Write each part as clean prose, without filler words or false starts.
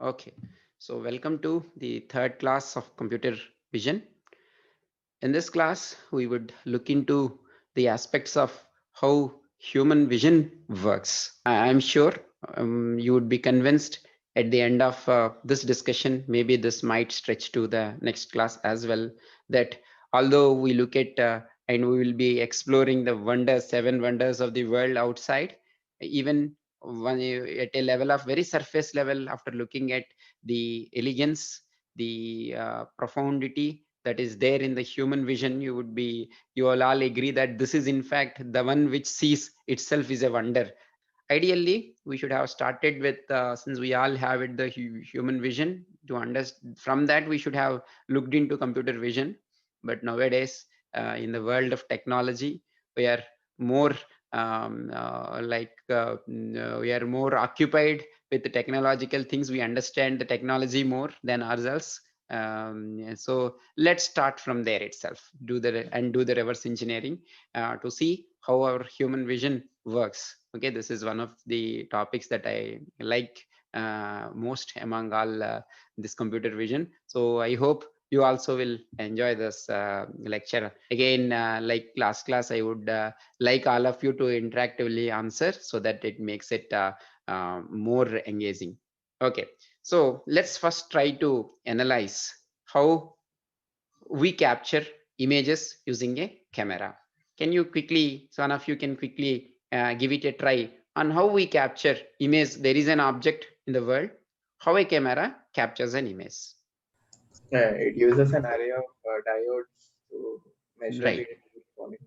Okay, so welcome to the third class of computer vision. In this class, we would look into the aspects of how human vision works. I'm sure you would be convinced at the end of this discussion, maybe this might stretch to the next class as well, that although we look at and we will be exploring the wonders, seven wonders of the world outside, even at a level of very surface level, after looking at the elegance, the profundity that is there in the human vision, you will all agree that this is in fact the one which sees itself is a wonder. Ideally, we should have started with since we all have it the human vision to understand. From that we should have looked into computer vision, but nowadays in the world of technology we are more we are more occupied with the technological things. We understand the technology more than ourselves. So let's start from there itself, do the reverse engineering to see how our human vision works. Okay, this is one of the topics that I like most among all this computer vision. So I hope you also will enjoy this lecture. Again, like last class, I would like all of you to interactively answer so that it makes it more engaging. Okay, so let's first try to analyze how we capture images using a camera. Can you quickly, so one of you can quickly give it a try on how we capture image? There is an object in the world, how a camera captures an image. It uses an array of diodes to measure Right. the polygon.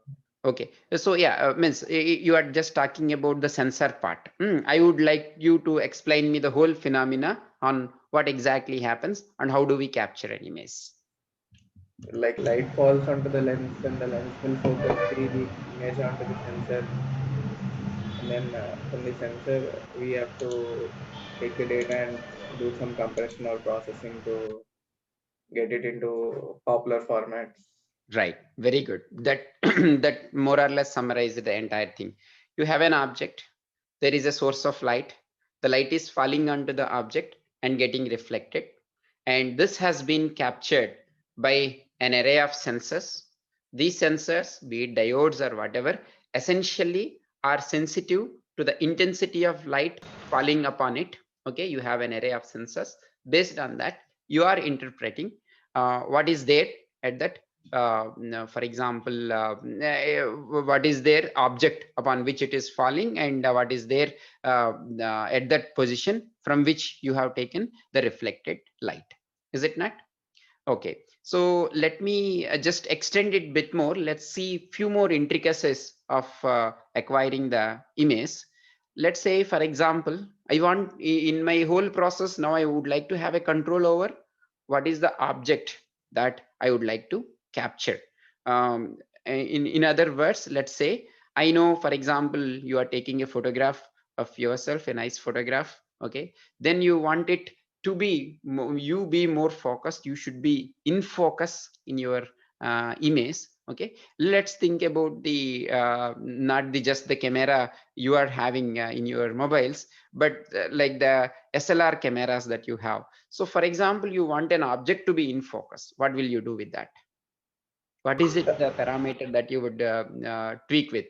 Okay. So yeah, means you are just talking about the sensor part. I would like you to explain me the whole phenomena on what exactly happens and how do we capture an image. Like light falls onto the lens, then the lens will focus the image onto the sensor, and then from the sensor we have to take the data and do some compression or processing to get it into popular formats. Right. Very good. That that more or less summarizes the entire thing. You have an object. There is a source of light. The light is falling onto the object and getting reflected. And this has been captured by an array of sensors. These sensors, be it diodes or whatever, essentially are sensitive to the intensity of light falling upon it. Okay, you have an array of sensors. Based on that, you are interpreting what is there at that for example, what is their object upon which it is falling, and what is there at that position from which you have taken the reflected light. Is it not? Okay, so let me just extend it a bit more. Let's see few more intricacies of acquiring the image. Let's say, for example, I want in my whole process now I would like to have a control over what is the object that I would like to capture. In other words, let's say I know, for example, you are taking a photograph of yourself, a nice photograph. Okay, then you want it to be you be more focused. You should be in focus in your image. Okay, let's think about the not the just the camera you are having in your mobiles, but like the SLR cameras that you have. So for example, you want an object to be in focus. What will you do with that? What is it, the parameter that you would tweak with?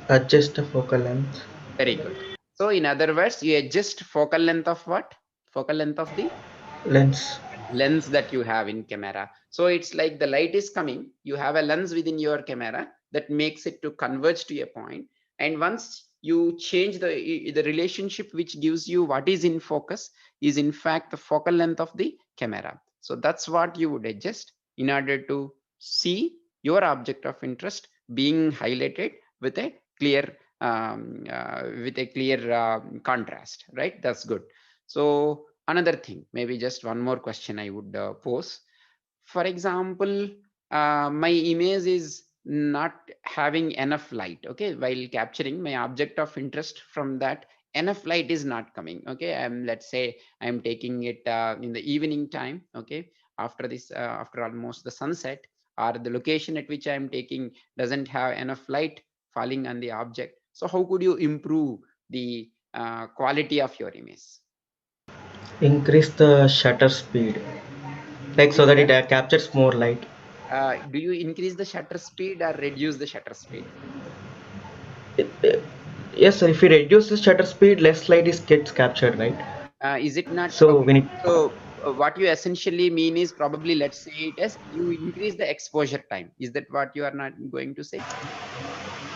Adjust the focal length. Very good. So in other words, you adjust focal length of what? Focal length of the Lens. lens that you have in camera. So it's like the light is coming, you have a lens within your camera that makes it to converge to a point, and once you change the relationship which gives you what is in focus is in fact the focal length of the camera. So that's what you would adjust in order to see your object of interest being highlighted with a clear contrast, right? That's good. So another thing, maybe just one more question I would pose. For example, my image is not having enough light. Okay, while capturing my object of interest, from that enough light is not coming. Okay, let's say I'm taking it in the evening time. Okay, after this after almost the sunset, or the location at which I'm taking doesn't have enough light falling on the object. So how could you improve the quality of your image? Increase the shutter speed, like so that it captures more light. Do you increase the shutter speed or reduce the shutter speed? Yes, sir. If we reduce the shutter speed, less light is gets captured, right? Is it not So okay? when it, So what you essentially mean is, probably, let's say it as, you increase the exposure time. Is that what you are not going to say?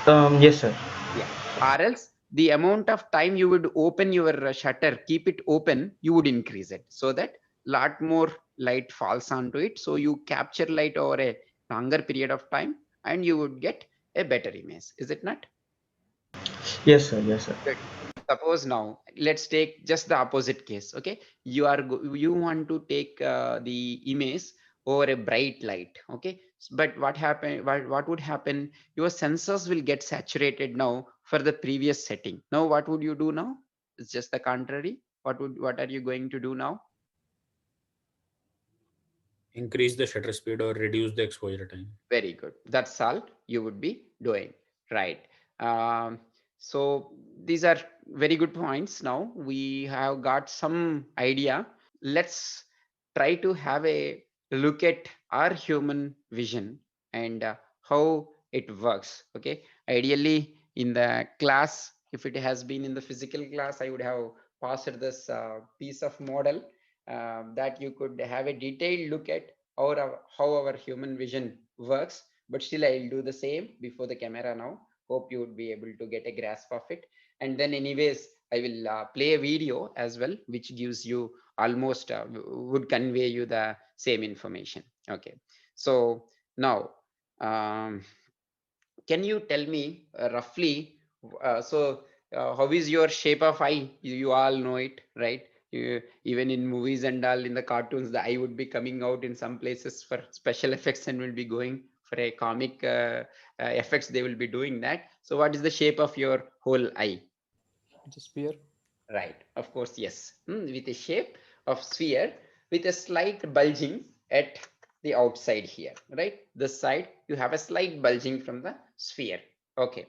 yes, sir. Yeah. Or else the amount of time you would open your shutter, keep it open, you would increase it, so that lot more light falls onto it. So you capture light over a longer period of time, and you would get a better image. Is it not? Yes, sir. Yes, sir. Good. Suppose now let's take just the opposite case. Okay, you want to take the image over a bright light. Okay, but what would happen? Your sensors will get saturated now for the previous setting. Now what would you do now? It's just the contrary. What are you going to do now? Increase the shutter speed or reduce the exposure time. Very good. That's all you would be doing, right? Um, so these are very good points. Now we have got some idea. Let's try to have a look at our human vision and how it works. Okay. Ideally, in the class, if it has been in the physical class, I would have passed this piece of model that you could have a detailed look at how our human vision works. But still, I'll do the same before the camera now. Hope you would be able to get a grasp of it. And then, anyways, I will play a video as well, which gives you almost would convey you the same information. Okay. So now, um, can you tell me roughly? How is your shape of eye? You all know it, right? Even in movies and all, in the cartoons, the eye would be coming out in some places for special effects, and will be going for a comic effects. They will be doing that. So, what is the shape of your whole eye? It's a sphere. Right, of course, yes. With a shape of sphere with a slight bulging at the outside here, right? This side, you have a slight bulging from the sphere. Okay.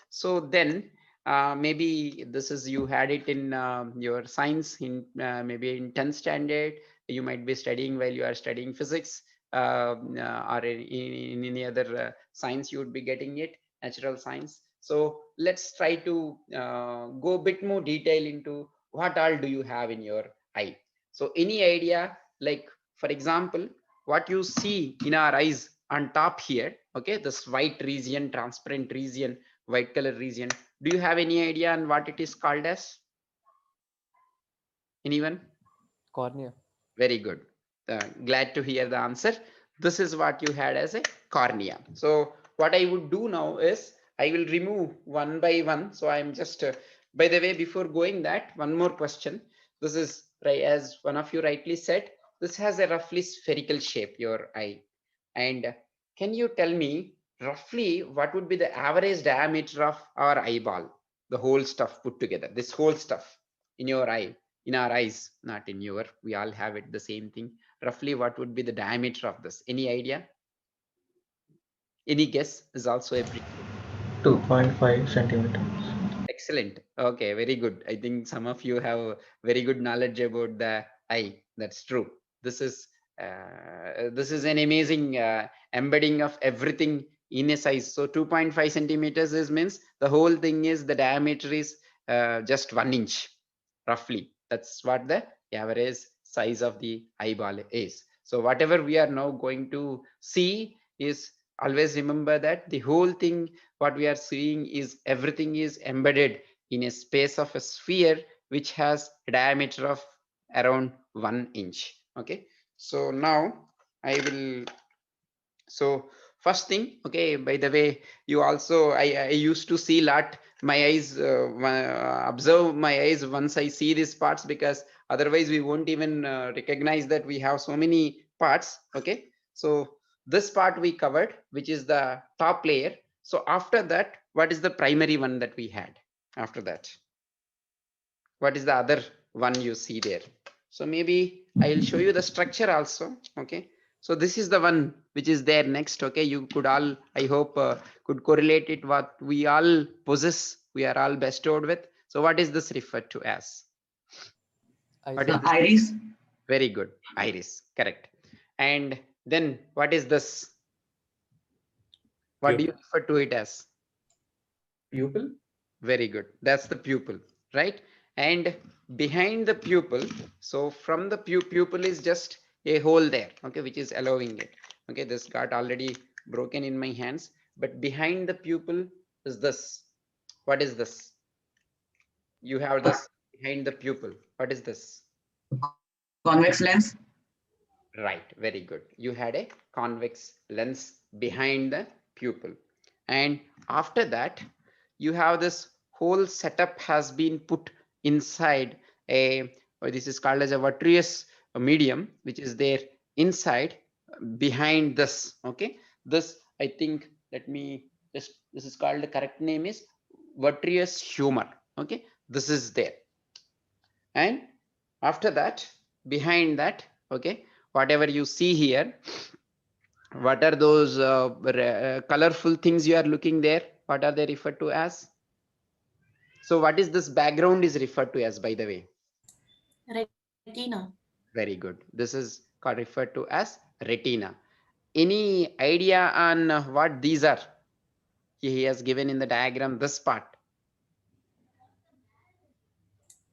So then maybe this is, you had it in your science in maybe in 10th standard. You might be studying while you are studying physics, or in any other science you would be getting it, natural science. So let's try to go a bit more detail into what all do you have in your eye. So any idea, like for example, what you see in our eyes on top here, okay, this white region, transparent region, white color region. Do you have any idea on what it is called as? Anyone? Cornea. Very good. Glad to hear the answer. This is what you had as a cornea. So what I would do now is I will remove one by one. So I'm just, by the way, before going that, one more question. This is right, as one of you rightly said, this has a roughly spherical shape, your eye. And can you tell me roughly what would be the average diameter of our eyeball? The whole stuff put together, this whole stuff in your eye, in our eyes, not in your, we all have it the same thing. Roughly what would be the diameter of this? Any idea? Any guess is also appreciated. 2.5 centimeters. Excellent. Okay, very good. I think some of you have very good knowledge about the eye. That's true. This is an amazing embedding of everything in a size. So 2.5 centimeters is means the whole thing is, the diameter is just 1 inch roughly. That's what the average size of the eyeball is. So whatever we are now going to see is, always remember that the whole thing, what we are seeing is, everything is embedded in a space of a sphere which has a diameter of around 1 inch. Okay. So now I will, so first thing, okay, by the way, you also, I used to see lot my eyes, observe my eyes once I see these parts, because otherwise we won't even recognize that we have so many parts. Okay. So this part we covered, which is the top layer. So after that, what is the primary one that we had after that? What is the other one you see there? So maybe I'll show you the structure also. Okay. So this is the one which is there next. Okay. You could all, I hope, could correlate it what we all possess, we are all bestowed with. So what is this referred to as? What is Eyesight. this? Iris. Very good. Iris. Correct. And then what is this? What do you Pupil. refer to it as? Pupil. Very good. That's the pupil, right? And behind the pupil, so from the pupil is just a hole there, okay, which is allowing it. Okay, this got already broken in my hands, but behind the pupil is this. What is this? You have this behind the pupil. What is this? Convex lens. Right, very good. You had a convex lens behind the pupil. And after that, you have this whole setup has been put inside a, or this is called as a vitreous medium, which is there inside behind this. Okay, this I think, let me just, this is called, the correct name is vitreous humor. Okay, this is there. And after that, behind that, okay, whatever you see here, what are those colorful things you are looking there? What are they referred to as? So what is this background is referred to as, by the way? Retina. Very good. This is called, referred to as retina. Any idea on what these are? He has given in the diagram this part.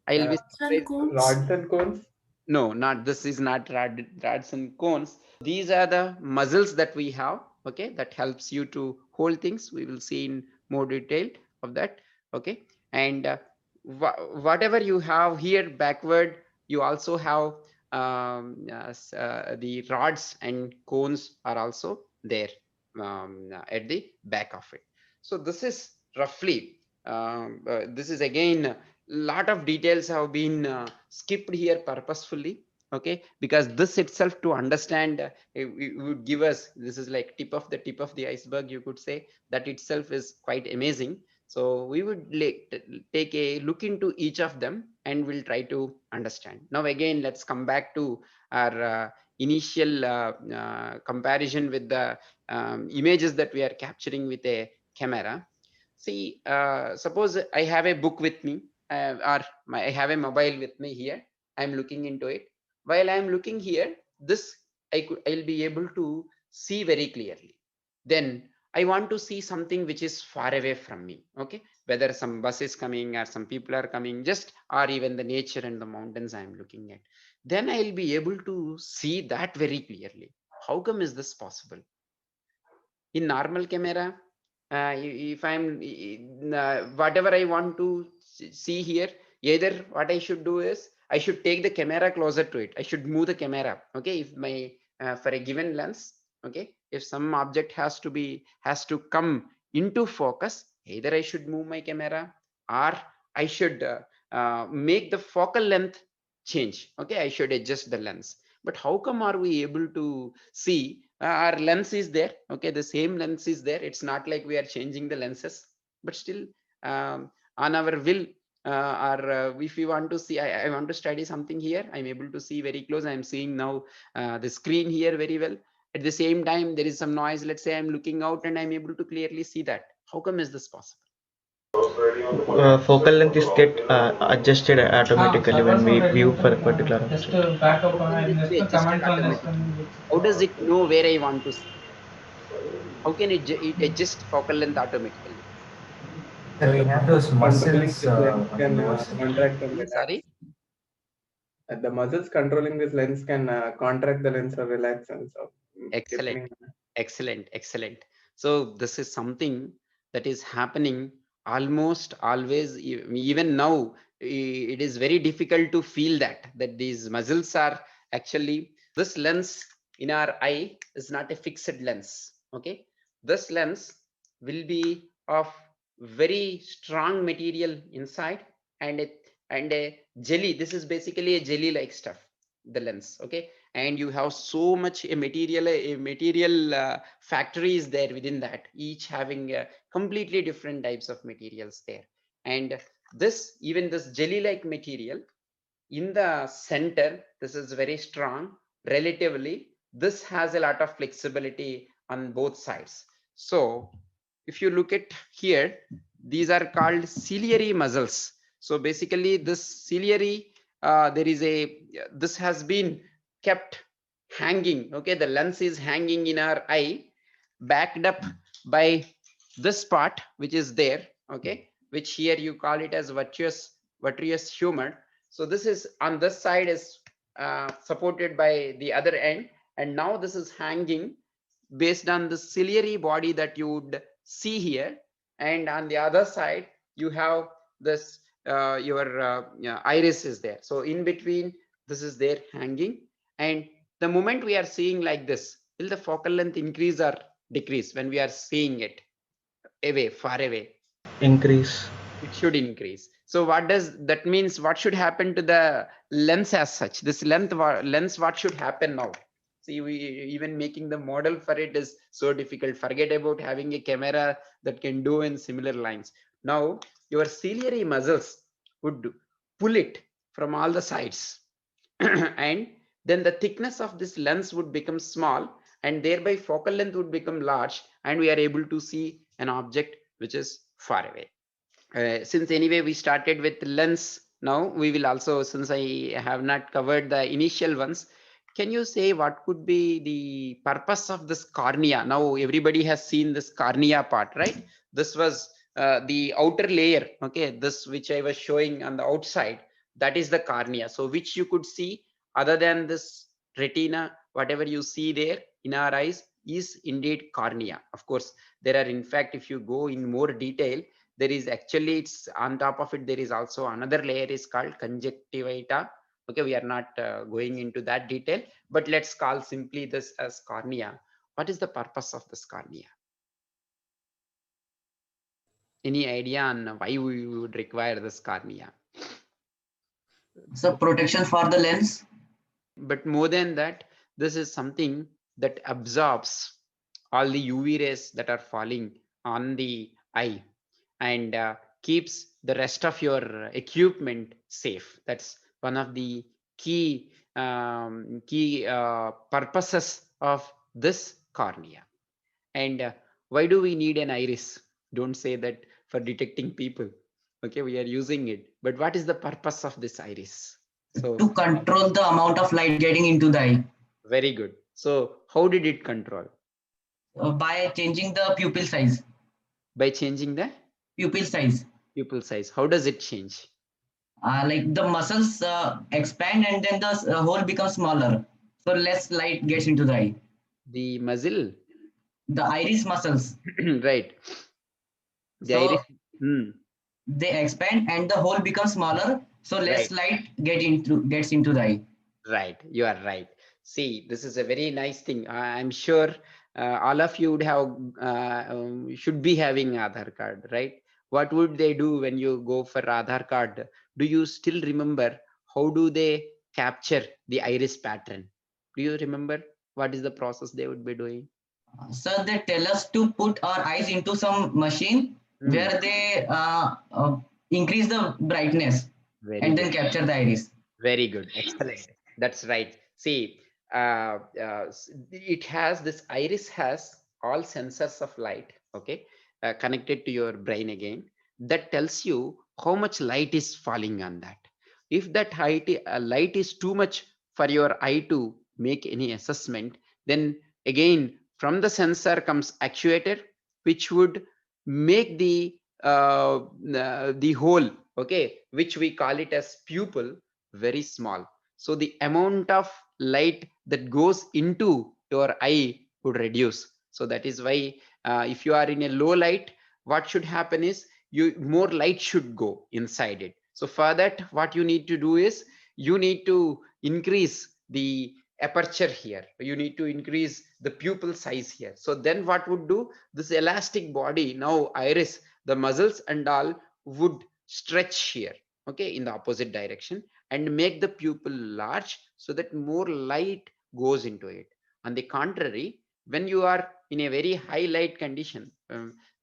I'll be Sun cones. Rods and cones. No, not this is not rods and cones. These are the muscles that we have, okay, that helps you to hold things. We will see in more detail of that, okay. And whatever you have here backward, you also have the rods and cones are also there at the back of it. So this is roughly, this is again, lot of details have been skipped here purposefully, okay, because this itself to understand, it would give us, this is like tip of the iceberg, you could say. That itself is quite amazing. So we would take a look into each of them and we'll try to understand. Now again, let's come back to our initial comparison with the images that we are capturing with a camera. See, suppose I have a book with me, or I have a mobile with me here. I'm looking into it. While I'm looking here, this I'll be able to see very clearly. Then I want to see something which is far away from me. Okay, whether some bus is coming or some people are coming, just, or even the nature and the mountains I'm looking at. Then I'll be able to see that very clearly. How come is this possible? In normal camera, if I'm whatever I want to see here, either what I should do is I should take the camera closer to it. I should move the camera, okay, if my for a given lens, okay, if some object has to come into focus, either I should move my camera or I should make the focal length change. Okay, I should adjust the lens. But how come are we able to see our lens is there, okay, the same lens is there. It's not like we are changing the lenses, but still on our will, or if we want to see, I want to study something here, I'm able to see very close. I'm seeing now the screen here very well. At the same time, there is some noise, let's say I'm looking out and I'm able to clearly see that. How come is this possible? Focal length is get adjusted automatically when we view for a particular object. How can this be adjusted automatically? How does it know where I want to see? How can it adjust focal length automatically? That we have those Controlling muscles this lens can yours. contract and relax. Sorry. The muscles controlling this lens can contract the lens or relax also. Excellent. Excellent. So this is something that is happening almost always. Even now, it is very difficult to feel that these muscles are actually, this lens in our eye is not a fixed lens. Okay, this lens will be of very strong material inside, and a jelly. This is basically a jelly like stuff, the lens. Okay, and you have so much a material factory is there within that, each having completely different types of materials there. And this, even this jelly like material in the center, this is very strong relatively. This has a lot of flexibility on both sides. So if you look at here, these are called ciliary muscles. So basically this ciliary there is a, this has been kept hanging. Okay, the lens is hanging in our eye, backed up by this part which is there. Okay, which here you call it as vitreous humor. So this is on this side is supported by the other end, and now this is hanging based on the ciliary body that you would see here, and on the other side you have this your iris is there. So in between this is there hanging, and the moment we are seeing like this, will the focal length increase or decrease when we are seeing it away, far away? Increase. It should increase. So what does that means? What should happen to the lens as such? This lens, what should happen now? See, we even making the model for it is so difficult. Forget about having a camera that can do in similar lines. Now your ciliary muscles would pull it from all the sides and then the thickness of this lens would become small, and thereby focal length would become large, and we are able to see an object which is far away. Since anyway we started with lens, now we will also, since I have not covered the initial ones, can you say what could be the purpose of this cornea? Now everybody has seen this cornea part, right? This was the outer layer. Okay, this which I was showing on the outside, that is the cornea. So which you could see other than this retina, whatever you see there in our eyes is indeed cornea. Of course, there are, in fact, if you go in more detail, there is actually, it's on top of it, there is also another layer is called conjunctiva. Okay, we are not going into that detail, but let's call simply this as cornea. What is the purpose of this cornea? Any idea on why we would require this cornea? So protection for the lens. But more than that, this is something that absorbs all the UV rays that are falling on the eye, and keeps the rest of your equipment safe. That's one of the key purposes of this cornea. And why do we need an iris? Don't say that for detecting people. Okay, we are using it, but what is the purpose of this iris? So To control the amount of light getting into the eye very good. So how did it control? by changing the pupil size. By changing the Pupil size. pupil size. How does it change? Like the muscles expand and then the hole becomes smaller. So less light gets into the eye. The muzzle, The iris muscles. right? The So iris. they expand and the hole becomes smaller. So less Right. light gets into the eye. Right, you are right. See, this is a very nice thing. I'm sure all of you would have should be having Aadhaar card, right? What would they do when you go for Aadhaar card? Do you still remember how do they capture the iris pattern? Do you remember what is the process they would be doing? So they tell us to put our eyes into some machine where they increase the brightness Very and good. then capture the iris. Very good. Excellent. That's right. See, it has this iris has all sensors of light, okay, connected to your brain again. That tells you how much light is falling on that. If that light is too much for your eye to make any assessment, then again from the sensor comes actuator, which would make the hole, okay, which we call it as pupil, very small. So the amount of light that goes into your eye would reduce. So that is why if you are in a low light, what should happen is more light should go inside it. So for that, what you need to do is you need to increase the aperture here. You need to increase the pupil size here. So then what would do, this elastic body, now iris, the muscles and all would stretch here, okay, in the opposite direction, and make the pupil large so that more light goes into it. On the contrary, when you are in a very high light condition,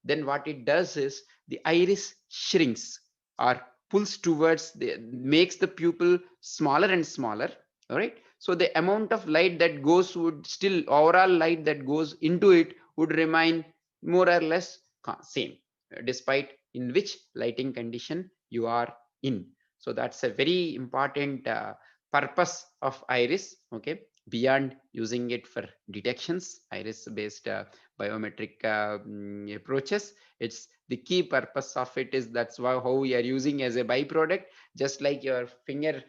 then what it does is the iris shrinks or pulls towards the, makes the pupil smaller and smaller. All right, so the amount of light that goes would still, overall light that goes into it would remain more or less same, despite in which lighting condition you are in. So that's a very important purpose of iris. Okay, beyond using it for detections, iris based biometric approaches, it's the key purpose of it is that's how we are using as a byproduct. Just like your finger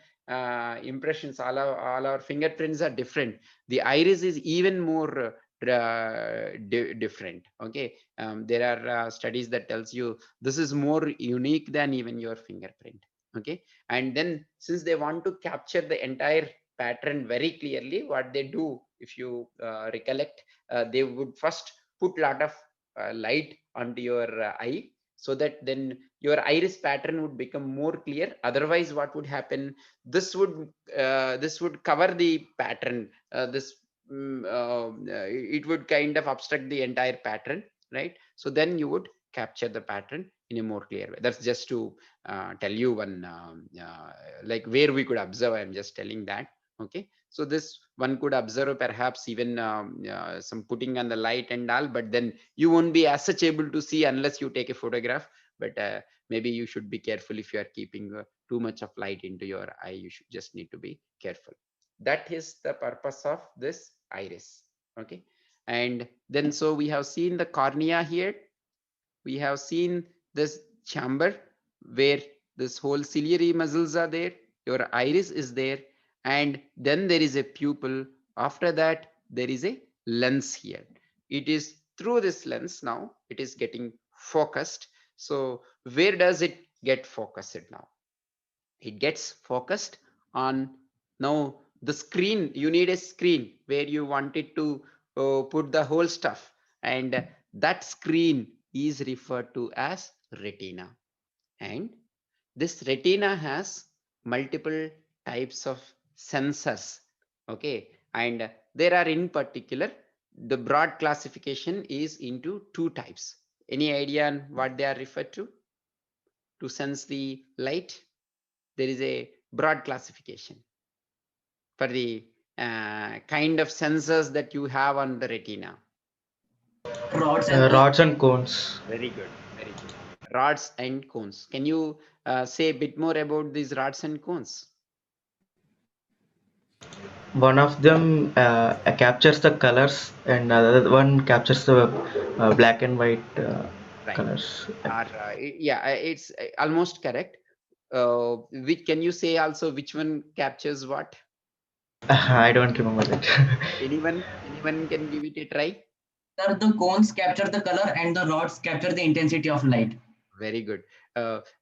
impressions, all our fingerprints are different. The iris is even more different. Okay, there are studies that tells you this is more unique than even your fingerprint. Okay, and then since they want to capture the entire pattern very clearly, what they do, if you recollect, they would first put lot of light onto your eye, so that then your iris pattern would become more clear. Otherwise what would happen, this would cover the pattern, it would kind of obstruct the entire pattern, right? So then you would capture the pattern in a more clear way. That's just to tell you one like where we could observe. I'm just telling that. Okay, so this one could observe perhaps even some putting on the light and all, but then you won't be as such able to see unless you take a photograph. But maybe you should be careful if you are keeping too much of light into your eye. You should just need to be careful. That is the purpose of this iris. Okay, and then so we have seen the cornea here, we have seen this chamber where this whole ciliary muscles are there, your iris is there, and then there is a pupil. After that there is a lens here. It is through this lens now it is getting focused. So where does it get focused now? It gets focused on now the screen. You need a screen where you wanted to put the whole stuff, and that screen is referred to as retina. And this retina has multiple types of sensors. Okay, and there are, in particular, the broad classification is into two types. Any idea on what they are referred to sense the light? There is a broad classification for the kind of sensors that you have on the retina. Rods and Rods and cones. Very good, very good. Rods and cones. Can you say a bit more about these rods and cones? One of them captures the colors, and another one captures the black and white Right. colors. Yeah, it's almost correct. Which can you say also which one captures what? I don't remember that. Anyone can give it a try? sir, the cones capture the color and the rods capture the intensity of light. Very good.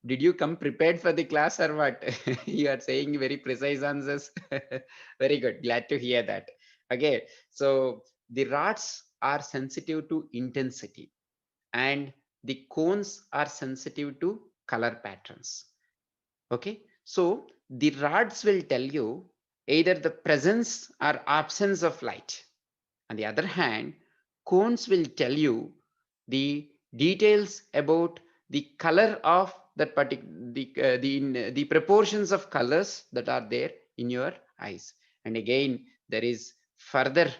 Did you come prepared for the class or what? You are saying very precise answers. Very good. Glad to hear that. Okay, so the rods are sensitive to intensity, and the cones are sensitive to color patterns. Okay, so the rods will tell you either the presence or absence of light. On the other hand, cones will tell you the details about the color of that particular the proportions of colors that are there in your eyes. And again, there is further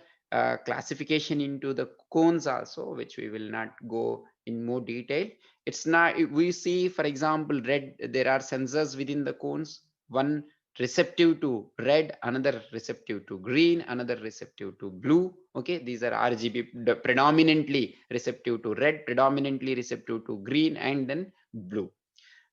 classification into the cones also, which we will not go in more detail. It's not, we see, for example, red, there are sensors within the cones. One receptive to red, another receptive to green, another receptive to blue. Okay, these are RGB, predominantly receptive to red, predominantly receptive to green, and then blue.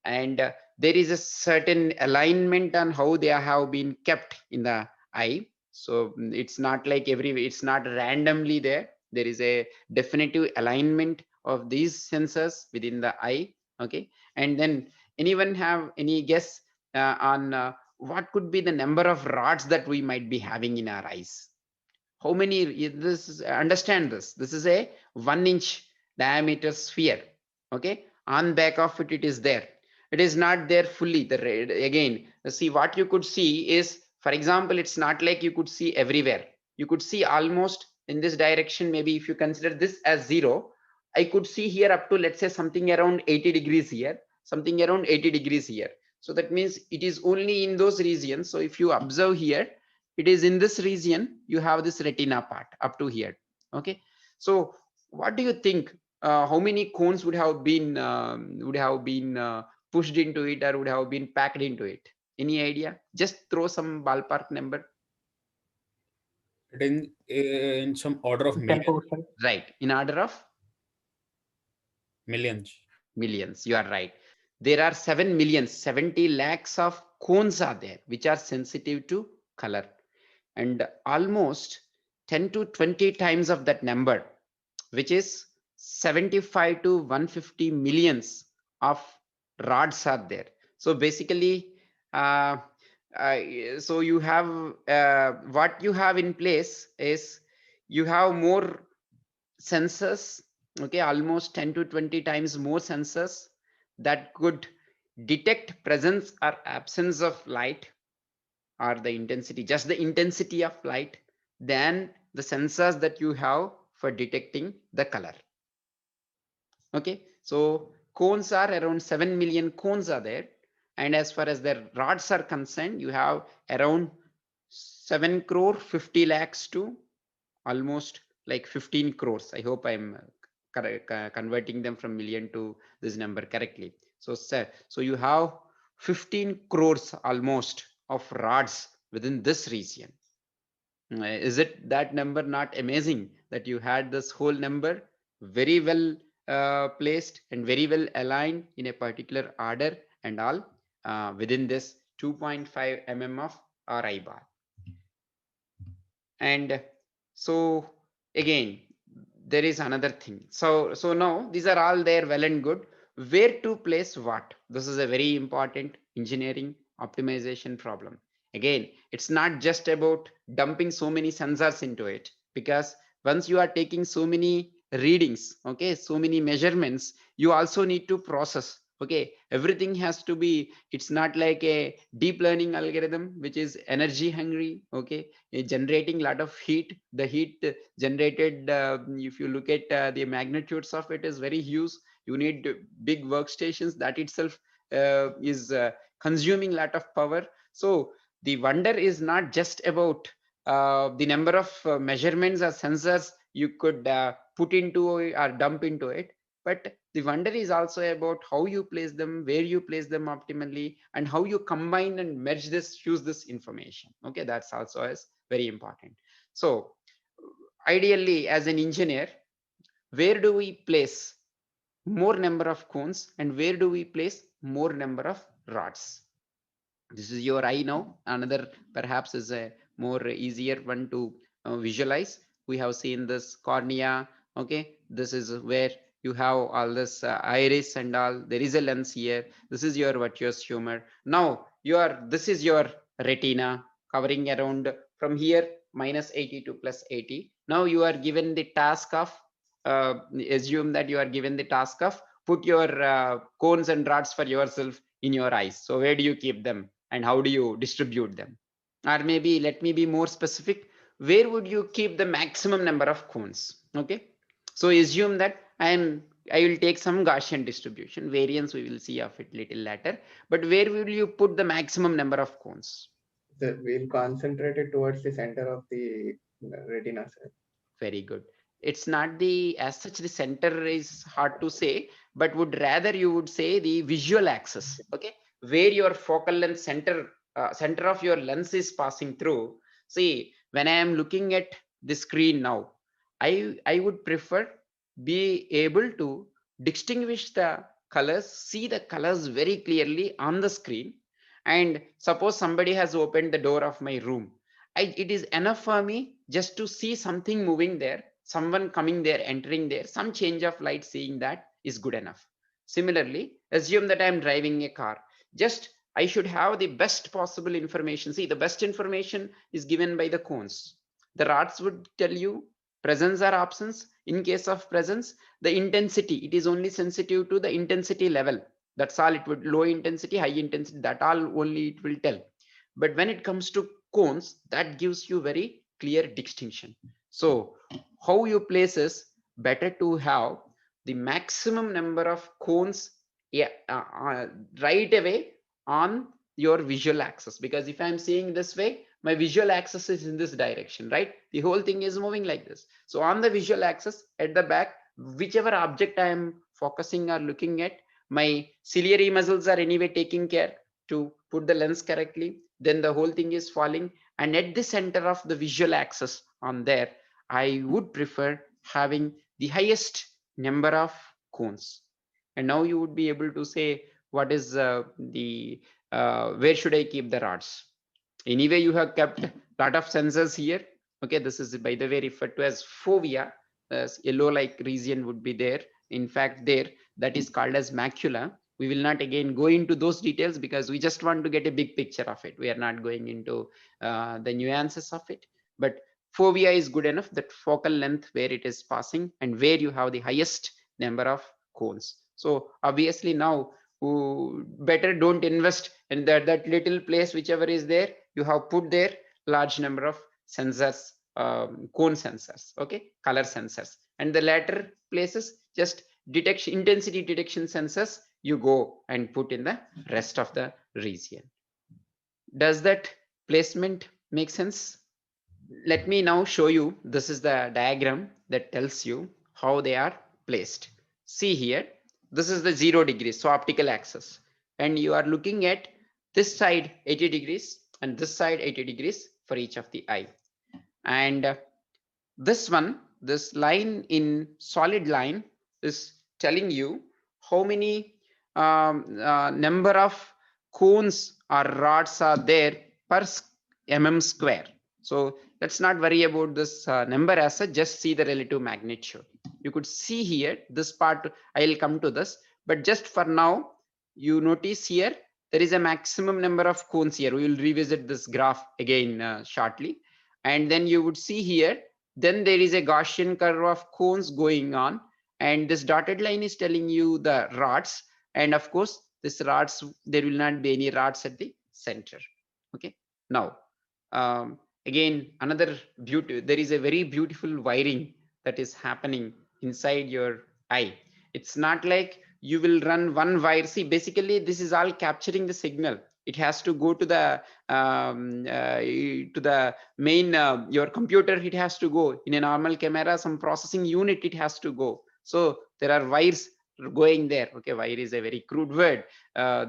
And there is a certain alignment on how they have been kept in the eye. So it's not like it's not randomly there. There is a definitive alignment of these sensors within the eye. Okay, and then anyone have any guess on what could be the number of rods that we might be having in our eyes? How many? This is, understand this. This is a 1-inch diameter sphere. Okay, on back of it, it is there. It is not there fully. The red, again, see what you could see is, for example, it's not like you could see everywhere. You could see almost in this direction. Maybe if you consider this as 0, I could see here up to, let's say, something around 80 degrees here, something around 80 degrees here. So that means it is only in those regions. So if you observe here, it is in this region you have this retina part up to here. Okay, so what do you think, how many cones would have been pushed into it or would have been packed into it? Any idea? Just throw some ballpark number. In some order of 10%. Right, in order of millions. millions. You are right. There are 7 million, 70 lakhs of cones are there which are sensitive to color, and almost 10 to 20 times of that number, which is 75 to 150 millions of rods are there. So basically, uh, so you have what you have in place is you have more sensors, okay, almost 10 to 20 times more sensors that could detect presence or absence of light, or the intensity, just the intensity of light, than the sensors that you have for detecting the color. Okay, so cones are around 7 million cones are there, and as far as their rods are concerned, you have around 7 crore 50 lakhs to almost like 15 crores. I hope I'm converting them from million to this number correctly. So you have 15 crores almost of rods within this region. Is it that number not amazing that you had this whole number very well placed and very well aligned in a particular order and all within this 2.5 mm of RI bar? And so again, there is another thing. So now these are all there, well and good. Where to place what? This is a very important engineering optimization problem. Again, it's not just about dumping so many sensors into it, because once you are taking so many readings, okay, so many measurements, you also need to process. Okay, everything has to be, it's not like a deep learning algorithm which is energy hungry. Okay, generating a lot of heat. The heat generated, if you look at the magnitudes of it, is very huge. You need big workstations. That itself is consuming a lot of power. So the wonder is not just about the number of measurements or sensors you could put into or dump into it, but the wonder is also about how you place them, where you place them optimally, and how you combine and merge this, use this information. Okay, that's also is very important. So ideally, as an engineer, where do we place more number of cones and where do we place more number of rods? This is your eye now. Another perhaps is a more easier one to visualize. We have seen this cornea. Okay, this is where you have all this iris and all. There is a lens here. This is your vitreous humor. Now this is your retina covering around from here minus 80 to plus 80. Now you are given the task of assume that you are given the task of put your cones and rods for yourself in your eyes. So where do you keep them and how do you distribute them? Or maybe let me be more specific. Where would you keep the maximum number of cones? Okay, so assume that I will take some Gaussian distribution variance. We will see of it little later. But where will you put the maximum number of cones? So we'll concentrate it towards the center of the retina, sir. Very good. It's not the, as such, the center is hard to say, but would rather you would say the visual axis. Okay, where your focal length center of your lens is passing through. See, when I am looking at the screen now, I would prefer be able to distinguish the colors, see the colors very clearly on the screen. And suppose somebody has opened the door of my room, it is enough for me just to see something moving there, someone coming there, entering there, some change of light, seeing that is good enough. Similarly, assume that I am driving a car. Just I should have the best possible information. See, the best information is given by the cones. The rods would tell you presence or absence. In case of presence, the intensity, it is only sensitive to the intensity level. That's all it would, low intensity, high intensity, that all only it will tell. But when it comes to cones, that gives you very clear distinction. So how you place is better to have the maximum number of cones, yeah, right away on your visual axis, because if I'm seeing this way, my visual axis is in this direction, right? The whole thing is moving like this. So on the visual axis at the back, whichever object I am focusing or looking at, my ciliary muscles are anyway taking care to put the lens correctly. Then the whole thing is falling, and at the center of the visual axis on there, I would prefer having the highest number of cones. And now you would be able to say what is the where should I keep the rods. Anyway, you have kept a lot of sensors here. Okay, this is by the way referred to as fovea. Yellow like region would be there. In fact, there, that is called as macula. We will not again go into those details because we just want to get a big picture of it. We are not going into the nuances of it. But fovea is good enough, that focal length where it is passing and where you have the highest number of cones. So obviously now, better don't invest in that little place, whichever is there. You have put there large number of sensors, cone sensors, okay, color sensors, and the latter places just detection, intensity detection sensors you go and put in the rest of the region. Does that placement make sense? Let me now show you. This is the diagram that tells you how they are placed. See here, this is the 0 degrees, so optical axis, and you are looking at this side 80 degrees and this side 80 degrees for each of the eye. And this one, this line in solid line, is telling you how many number of cones or rods are there per mm². So let's not worry about this number as such, just see the relative magnitude. You could see here this part, I'll come to this, but just for now, you notice here there is a maximum number of cones here. We will revisit this graph again shortly. And then you would see here, then there is a Gaussian curve of cones going on, and this dotted line is telling you the rods. And of course, this rods, there will not be any rods at the center. Okay. Now, again, another beauty, there is a very beautiful wiring that is happening inside your eye. It's not like you will run one wire. See, basically, this is all capturing the signal. It has to go to the main your computer. It has to go in a normal camera, some processing unit. It has to go. So there are wires going there. Okay, wire is a very crude word.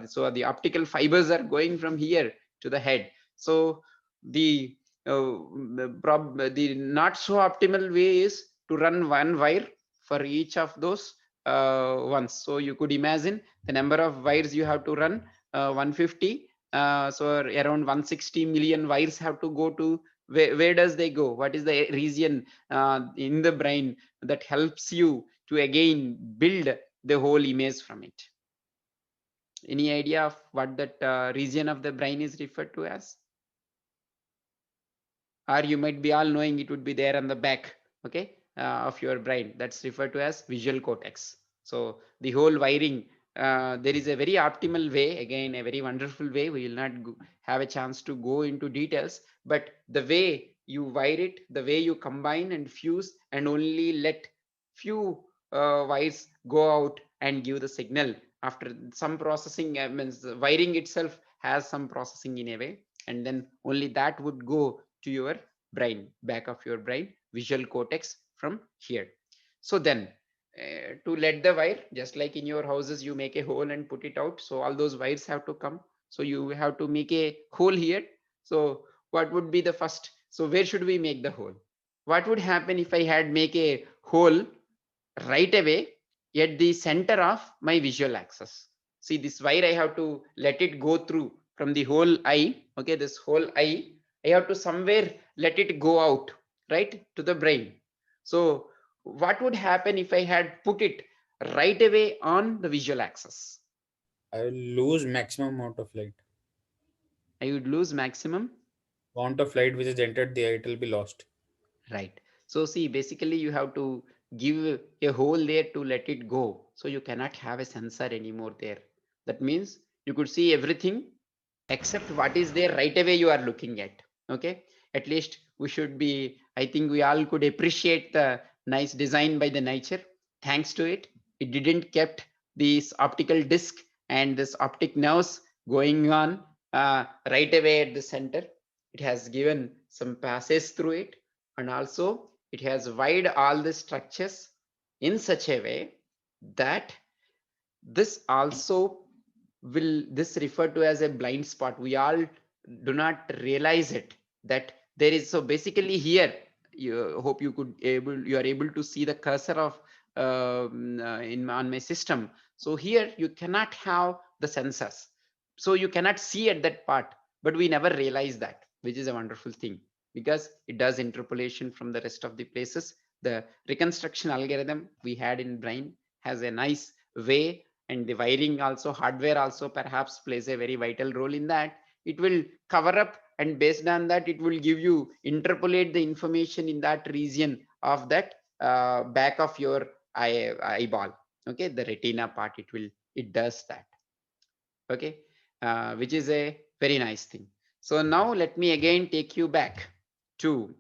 So the optical fibers are going from here to the head. So the the not so optimal way is to run one wire for each of those ones. So you could imagine the number of wires you have to run, 150. So around 160 million wires have to go to where does they go? What is the region in the brain that helps you to again build the whole image from it? Any idea of what that region of the brain is referred to as? Or you might be all knowing it would be there on the back, okay, of your brain. That's referred to as visual cortex. So the whole wiring, there is a very optimal way, again a very wonderful way. We will not have a chance to go into details, but the way you wire it, the way you combine and fuse and only let few wires go out and give the signal after some processing, means the wiring itself has some processing in a way, and then only that would go to your brain, back of your brain, visual cortex from here. So then to let the wire, just like in your houses, you make a hole and put it out. So all those wires have to come. So you have to make a hole here. So what would be the first? So where should we make the hole? What would happen if I had make a hole right away at the center of my visual axis? See, this wire, I have to let it go through from the whole eye. Okay, this whole eye, I have to somewhere let it go out, right, to the brain. So what would happen if I had put it right away on the visual axis? I will lose maximum amount of light. I would lose maximum. Amount of light which is entered the eye, it will be lost. Right. So see, basically you have to give a hole there to let it go. So you cannot have a sensor anymore there. That means you could see everything except what is there right away you are looking at. Okay. At least we should be, I think we all could appreciate the nice design by the nature. Thanks to it, it didn't kept this optical disc and this optic nerves going on right away at the center. It has given some passes through it, and also it has wired all the structures in such a way that this also will this referred to as a blind spot. We all do not realize it, that there is, so basically here you hope you are able to see the cursor of on my system. So here you cannot have the sensors, so you cannot see at that part, but we never realize that, which is a wonderful thing, because it does interpolation from the rest of the places. The reconstruction algorithm we had in brain has a nice way, and the wiring also, hardware also perhaps plays a very vital role in that. It will cover up, and based on that it will give you, interpolate the information in that region of that back of your eyeball. Okay, the retina part, it does that. Okay, which is a very nice thing. So now let me again take you back to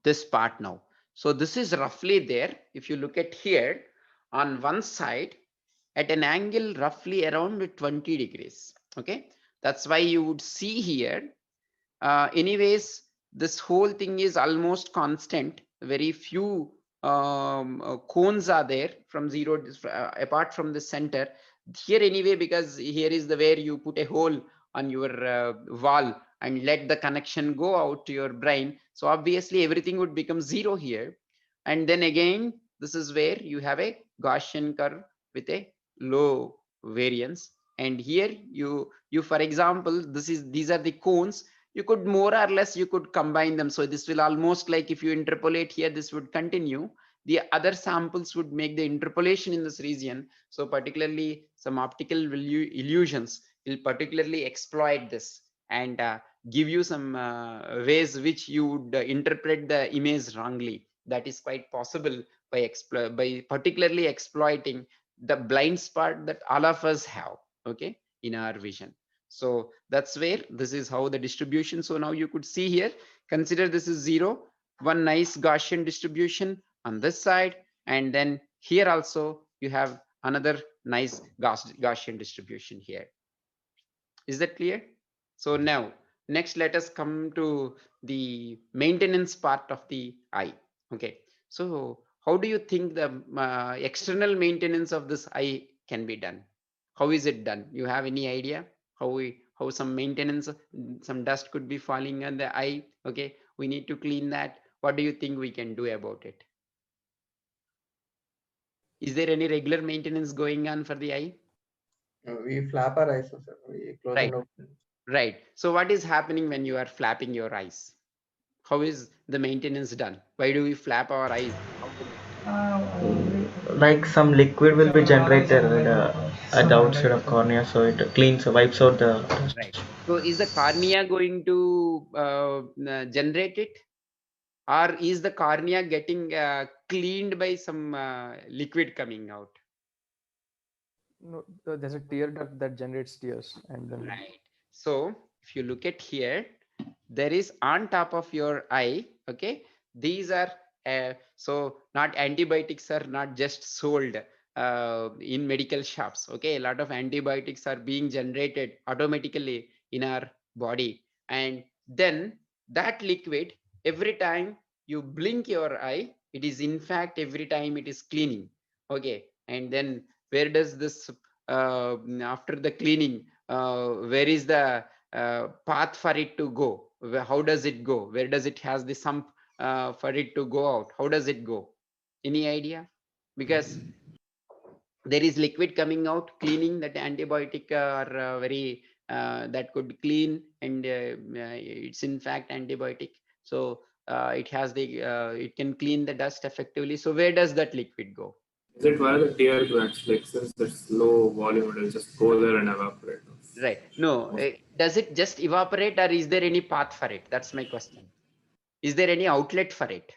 this part now. So this is roughly there. If you look at here on one side at an angle roughly around 20 degrees. Okay, that's why you would see here. Anyways, this whole thing is almost constant. Very few cones are there from zero apart from the center here anyway, because here is the where you put a hole on your wall and let the connection go out to your brain. So obviously everything would become zero here. And then again, this is where you have a Gaussian curve with a low variance. And here you for example, these are the cones. You could more or less you could combine them. So this will almost like, if you interpolate here, this would continue. The other samples would make the interpolation in this region. So particularly some optical illusions will particularly exploit this and give you some ways which you would interpret the image wrongly. That is quite possible by particularly exploiting the blind spot that all of us have, okay, in our vision. So that's where this is how the distribution. So now you could see here, consider this is 0, one nice Gaussian distribution on this side, and then here also you have another nice Gaussian distribution here. Is that clear? So now next let us come to the maintenance part of the eye. Okay, so how do you think the external maintenance of this eye can be done? How is it done? You have any idea how some maintenance, some dust could be falling on the eye? Okay, we need to clean that. What do you think we can do about it? Is there any regular maintenance going on for the eye? We flap our eyes, sir. We close Right, and open. right. So what is happening when you are flapping your eyes? How is the maintenance done? Why do we flap our eyes? How do Like some liquid will be generated at the outside of cornea, so it cleans, wipes out the Right. dust. So is the cornea going to generate it, or is the cornea getting cleaned by some liquid coming out? No, there's a tear duct that generates tears, and then Right. So if you look at here, there is on top of your eye. Okay, these are so not antibiotics are not just sold in medical shops. Okay, a lot of antibiotics are being generated automatically in our body, and then that liquid, every time you blink your eye, it is in fact every time it is cleaning. Okay, and then where does this after the cleaning, where is the path for it to go? How does it go? Where does it has the sump for it to go out? How does it go? Any idea? Because there is liquid coming out cleaning, that antibiotic are very that could clean, and it's in fact antibiotic. So it has the it can clean the dust effectively. So where does that liquid go? Is it where the tear glands, like since it's low volume, it will just go there and evaporate? Right. No, does it just evaporate, or is there any path for it? That's my question. Is there any outlet for it?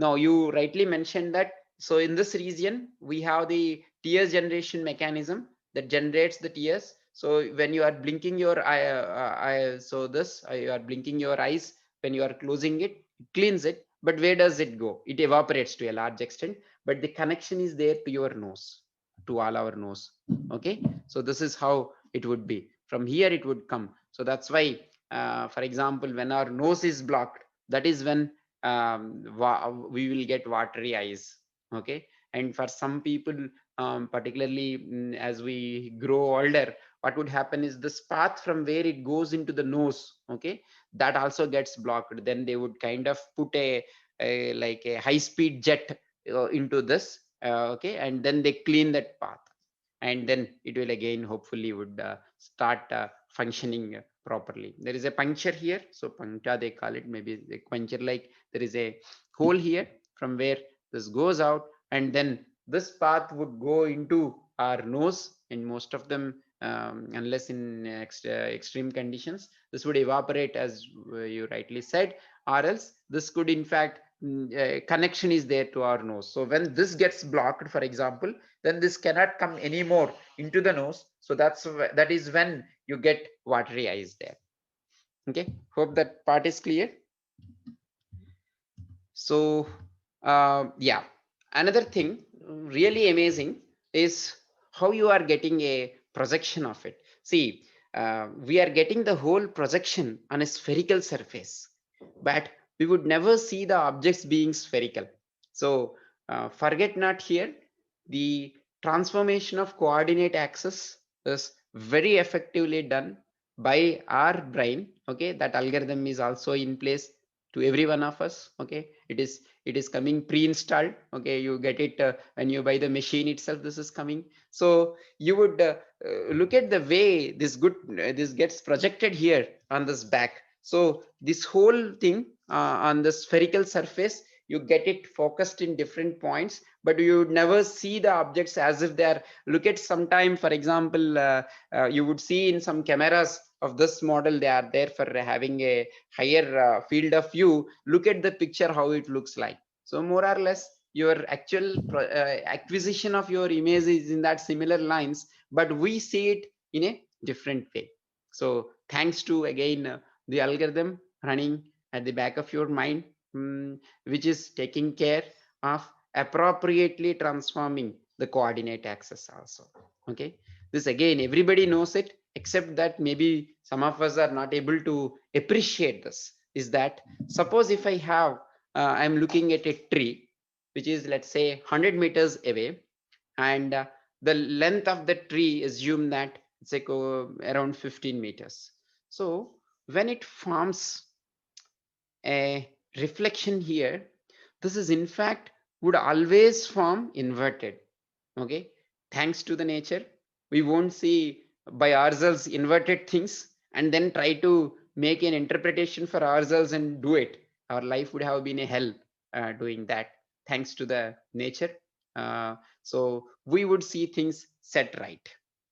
Now, you rightly mentioned that. So in this region, we have the tears generation mechanism that generates the tears. So when you are blinking your eye, so this, you are blinking your eyes, when you are closing it, it cleans it. But where does it go? It evaporates to a large extent, but the connection is there to your nose, to all our nose. Okay. So this is how it would be. From here, it would come. So that's why, for example, when our nose is blocked, that is when we will get watery eyes. Okay, and for some people particularly as we grow older, what would happen is this path from where it goes into the nose, okay, that also gets blocked. Then they would kind of put a like a high speed jet into this, okay, and then they clean that path, and then it will again hopefully would start functioning properly. There is a puncture here, so puncta they call it, maybe a puncture, like there is a hole here from where this goes out, and then this path would go into our nose, and most of them, unless in extreme conditions, this would evaporate, as you rightly said, or else this could in fact connection is there to our nose. So when this gets blocked, for example, then this cannot come anymore into the nose. So that is when you get watery eyes there. Okay, hope that part is clear. So yeah, another thing really amazing is how you are getting a projection of it. See, we are getting the whole projection on a spherical surface, but we would never see the objects being spherical. So forget not here, the transformation of coordinate axis is very effectively done by our brain. Okay, that algorithm is also in place to every one of us. Okay, it is coming pre-installed. Okay, you get it when you buy the machine itself, this is coming. So you would look at the way this gets projected here on this back. So this whole thing on the spherical surface, you get it focused in different points, but you would never see the objects as if they are, look at sometime, for example, you would see in some cameras of this model, they are there for having a higher field of view. Look at the picture how it looks like. So more or less your actual acquisition of your image is in that similar lines, but we see it in a different way. So thanks to again the algorithm running at the back of your mind, which is taking care of appropriately transforming the coordinate axis also. Okay, this again everybody knows it, except that maybe some of us are not able to appreciate this. Is that, suppose if I have I'm looking at a tree which is, let's say, 100 meters away, and the length of the tree, assume that it's like around 15 meters. So when it forms a reflection here, this is in fact would always form inverted. Okay, thanks to the nature, we won't see by ourselves inverted things and then try to make an interpretation for ourselves and do it. Our life would have been a hell doing that, thanks to the nature. So we would see things set right.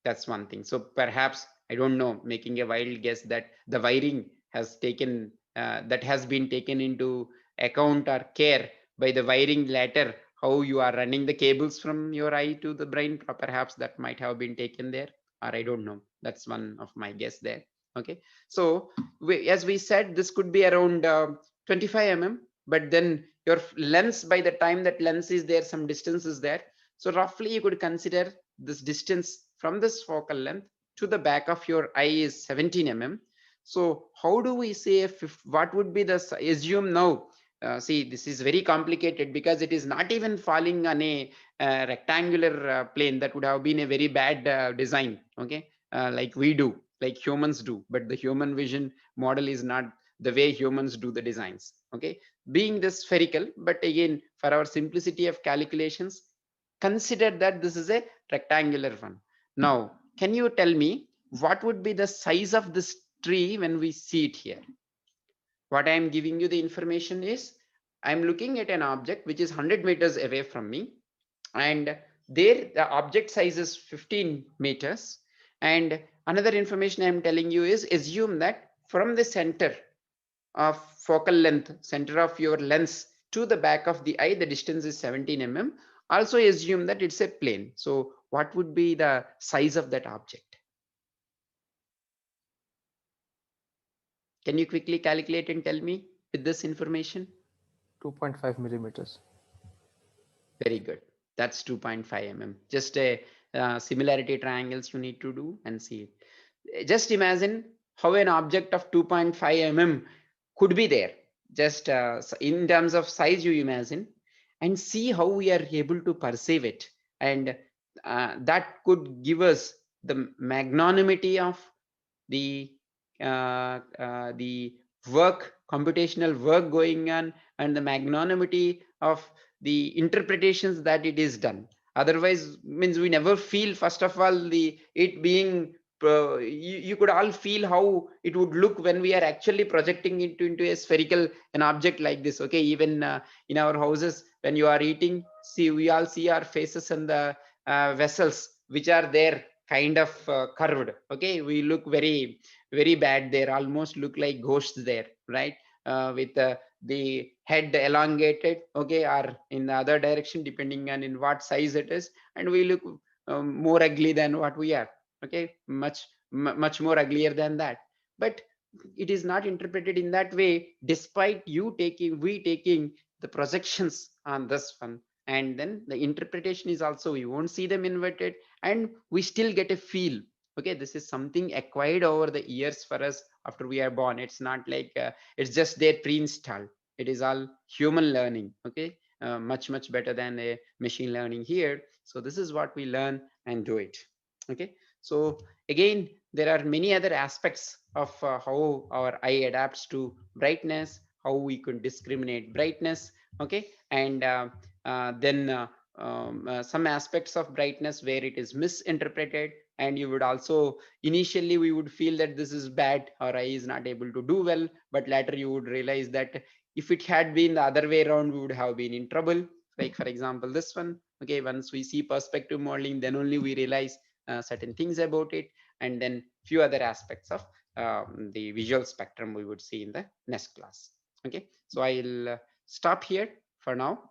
That's one thing. So perhaps, I don't know, making a wild guess that the wiring has taken that has been taken into account or care by the wiring ladder, how you are running the cables from your eye to the brain, perhaps that might have been taken there, or I don't know. That's one of my guess there. Okay, so as we said, this could be around 25 mm, but then your lens, by the time that lens is there, some distance is there. So roughly you could consider this distance from this focal length to the back of your eye is 17 mm. So how do we say what would be the assume now? See, this is very complicated because it is not even falling on a rectangular plane. That would have been a very bad design. Okay, like we do, like humans do, but the human vision model is not the way humans do the designs. Okay, being this spherical, but again, for our simplicity of calculations, consider that this is a rectangular one. Now, can you tell me what would be the size of this tree when we see it here? What I am giving you the information is, I'm looking at an object which is 100 meters away from me, and there the object size is 15 meters. And another information I'm telling you is, assume that from the center of focal length, center of your lens, to the back of the eye, the distance is 17 mm. Also assume that it's a plane. So what would be the size of that object? Can you quickly calculate and tell me with this information? 2.5 millimeters. Very good. That's 2.5 mm. Just a similarity triangles you need to do and see it. Just imagine how an object of 2.5 mm could be there. Just in terms of size, you imagine, and see how we are able to perceive it. And that could give us the magnanimity of the the work, computational work going on, and the magnanimity of the interpretations that it is done. Otherwise means we never feel, first of all, the it being you could all feel how it would look when we are actually projecting it into a spherical an object like this. Okay, even in our houses when you are eating, see, we all see our faces and the vessels which are there kind of curved. Okay, we look very very bad there, almost look like ghosts there, right? With the head elongated, okay, or in the other direction depending on in what size it is, and we look more ugly than what we are. Okay, much more uglier than that. But it is not interpreted in that way, despite we taking the projections on this one, and then the interpretation is also, we won't see them inverted, and we still get a feel. Okay, this is something acquired over the years for us after we are born. It's not like it's just there pre-installed. It is all human learning. Okay, much better than a machine learning here. So this is what we learn and do it. Okay, so again, there are many other aspects of how our eye adapts to brightness, how we can discriminate brightness. Okay, and then some aspects of brightness where it is misinterpreted, and you would also, initially we would feel that this is bad, our eye is not able to do well, but later you would realize that if it had been the other way around, we would have been in trouble. Like for example this one. Okay, once we see perspective modeling, then only we realize certain things about it, and then few other aspects of the visual spectrum we would see in the next class. Okay, so I'll stop here for now.